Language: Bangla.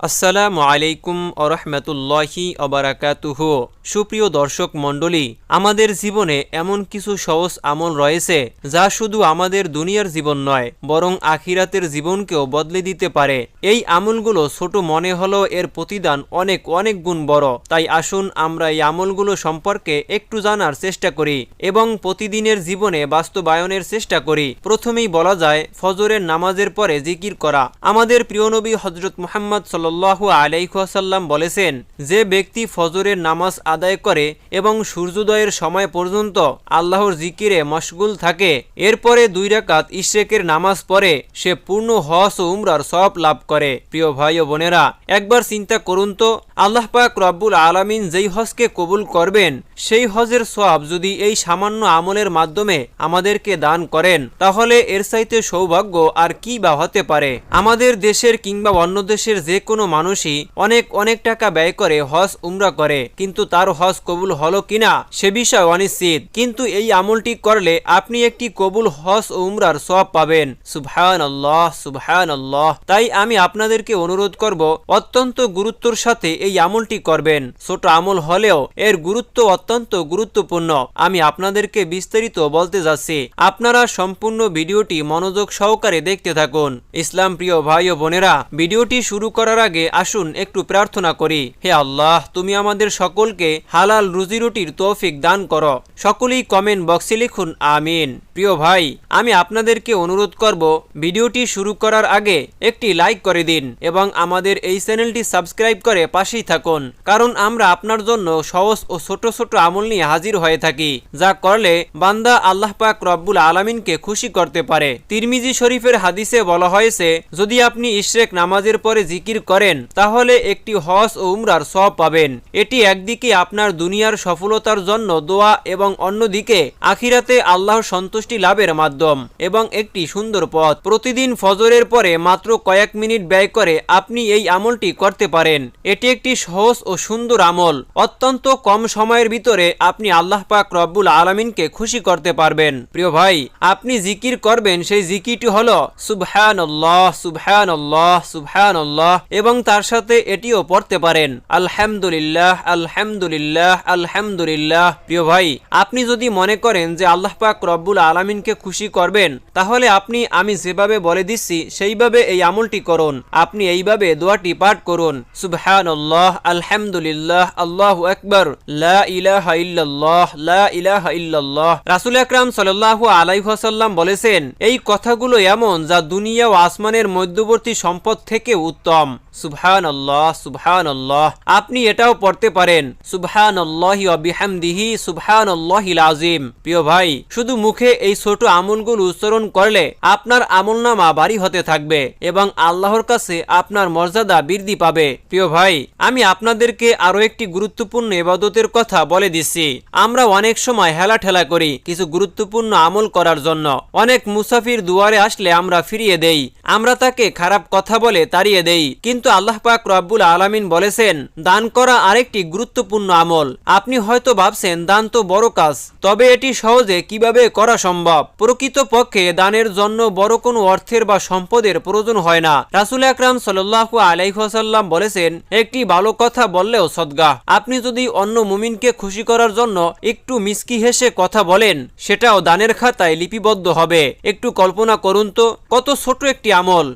আসসালামু আলাইকুম ওরহমতুল্লাহি ওবারাকাতুহু। সুপ্রিয় দর্শক মণ্ডলী, আমাদের জীবনে এমন কিছু সহজ আমল রয়েছে যা শুধু আমাদের দুনিয়ার জীবন নয়, বরং আখিরাতের জীবনকেও বদলে দিতে পারে। এই আমলগুলো ছোট মনে হলেও এর প্রতিদান অনেক অনেক গুণ বড়। তাই আসুন আমরা এই আমলগুলো সম্পর্কে একটু জানার চেষ্টা করি এবং প্রতিদিনের জীবনে বাস্তবায়নের চেষ্টা করি। প্রথমেই বলা যায় ফজরের নামাজের পরে জিকির করা। আমাদের প্রিয় নবী হযরত মুহাম্মদ সাল্লাল্লাহু আলাইহি ওয়াসাল্লাম বলেছেন, যে ব্যক্তি ফজরের নামাজ আদায় করে এবং সূর্যোদয়ের সময় পর্যন্ত আল্লাহর জিকিরে মশগুল থাকে, এরপরে 2 রাকাত ইশরাকের নামাজ পড়ে, সে পূর্ণ হজ ও উমরার সওয়াব লাভ করে। প্রিয় ভাই ও বোনেরা, একবার চিন্তা করুন তো, আল্লাহ পাক রব্বুল আলামিন যেই হজকে কবুল করবেন, সেই হজের সওয়াব যদি এই সামান্য আমলের মাধ্যমে আমাদেরকে দান করেন, তাহলে এর চাইতে সৌভাগ্য আর কি বা হতে পারে। আমাদের দেশের কিংবা অন্য দেশের যে কোনো মানুষই অনেক অনেক টাকা ব্যয় করে হজ উমরা করে, কিন্তু তার হজ কবুল হলো কিনা সে বিষয় অনিশ্চিত। কিন্তু এই আমলটি করলে আপনি একটি কবুল হজ ও উমরার সওয়াব পাবেন। সুবহানাল্লাহ, সুবহানাল্লাহ। তাই আমি আপনাদেরকে অনুরোধ করব, অত্যন্ত গুরুত্বের সাথে এই আমলটি করবেন। ছোট আমল হলেও এর গুরুত্ব অত্যন্ত গুরুত্বপূর্ণ। আমি আপনাদেরকে বিস্তারিত বলতে যাচ্ছি, আপনারা সম্পূর্ণ ভিডিওটি মনোযোগ সহকারে দেখতে থাকুন। ইসলাম প্রিয় ভাই ও বোনেরা, ভিডিওটি শুরু করার আগে আসুন একটু প্রার্থনা করি। হে আল্লাহ, তুমি আমাদের সকলকে হালাল রুজি রুটির তৌফিক দান করো। সকলেই কমেন্ট বক্সে লিখুন আমিন। প্রিয় ভাই, আমি আপনাদেরকে অনুরোধ করব, ভিডিওটি শুরু করার আগে একটি লাইক করে দিন এবং আমাদের এই চ্যানেলটি সাবস্ক্রাইব করে পাশেই থাকুন, কারণ আমরা আপনার জন্য সহজ ও ছোট ছোট আমল নিয়ে হাজির হয়ে থাকি, যা করলে বান্দা আল্লাহ পাক রব্বুল আলামিনকে খুশি করতে পারে। তিরমিজি শরীফের হাদিসে বলা হয়েছে, যদি আপনি ইশরাক নামাজের পরে জিকির করেন, তাহলে একটি হজ ও উমরার সওয়াব পাবেন। এটি একদিকে আপনার দুনিয়ার সফলতার জন্য দোয়া এবং অন্যদিকে আখিরাতে আল্লাহর সন্তুষ্টি লাভের মাধ্যম এবং একটি সুন্দর পথ। প্রতিদিন ফজরের পরে মাত্র কয়েক মিনিট ব্যয় করে আপনি এই আমলটি করতে পারেন। এটি একটি সহজ ও সুন্দর আমল। অত্যন্ত কম সময়ের ভিতরে আপনি আল্লাহ পাক রব্বুল আলামিনকে খুশি করতে পারবেন। প্রিয় ভাই, আপনি জিকির করবেন, সেই জিকিরটি হলো সুবহানাল্লাহ, সুবহানাল্লাহ, সুবহানাল্লাহ, এবং তার সাথে এটিও পড়তে পারেন আলহামদুলিল্লাহ, আলহামদুলিল্লাহ, আলহামদুলিল্লাহ। প্রিয় ভাই, আপনি যদি মনে করেন যে আল্লাহ পাক রব্বুল আলামিনকে খুশি করবেন, তাহলে আপনি আমি যেভাবে বলে দিচ্ছি সেইভাবে এই আমলটি করুন। আপনি এইভাবে দোয়াটি পাঠ করুন, সুবহানাল্লাহ, আলহামদুলিল্লাহ, আল্লাহু আকবার, লা ইলাহা ইল্লাল্লাহ, লা ইলাহা ইল্লাল্লাহ। রাসূল আকরাম সাল্লাল্লাহু আলাইহি ওয়াসাল্লাম বলেছেন, এই কথাগুলো এমন যা দুনিয়া ও আসমানের মধ্যবর্তী সম্পদ থেকে উত্তম। সুবহানাল্লাহ, সুবহানাল্লাহ। আপনি এটাও পড়তে পারেন, সুবহানাল্লাহি ওয়া বিহামদিহি, সুবহানাল্লাহিল আযীম। প্রিয় ভাই, শুধু মুখে এই ছোট আমলগুলো উচ্চারণ করলে আপনার আমলনামা ভারী হতে থাকবে এবং আল্লাহর কাছে আপনার মর্যাদা বৃদ্ধি পাবে। প্রিয় ভাই, আমি আপনাদেরকে আরো একটি গুরুত্বপূর্ণ ইবাদতের কথা বলে দিচ্ছি। আমরা অনেক সময় হেলা ঠেলা করি কিছু গুরুত্বপূর্ণ আমল করার জন্য। অনেক মুসাফির দুয়ারে আসলে আমরা ফিরিয়ে দেই, আমরা তাকে খারাপ কথা বলে তাড়িয়ে দেই, কিন্তু আল্লাহ পাক রব্বুল আলামিন বলেছেন, দান করা আরেকটি গুরুত্বপূর্ণ আমল। আপনি হয়তো ভাবছেন দান তো বড় কাজ, তবে এটি সহজে কিভাবে করা সম্ভব? প্রকৃতপক্ষে দানের জন্য বড় কোনো অর্থের বা সম্পদের প্রয়োজন হয় না। রাসূল আকরাম সাল্লাল্লাহু আলাইহি ওয়াসাল্লাম বলেছেন, একটি ভালো কথা বললেও সদকা। আপনি যদি অন্য মুমিনকে খুশি করার জন্য একটু মিষ্টি হেসে কথা বলেন, সেটাও দানের খাতায় লিপিবদ্ধ হবে। একটু কল্পনা করুন তো, কত ছোট একটি আমল,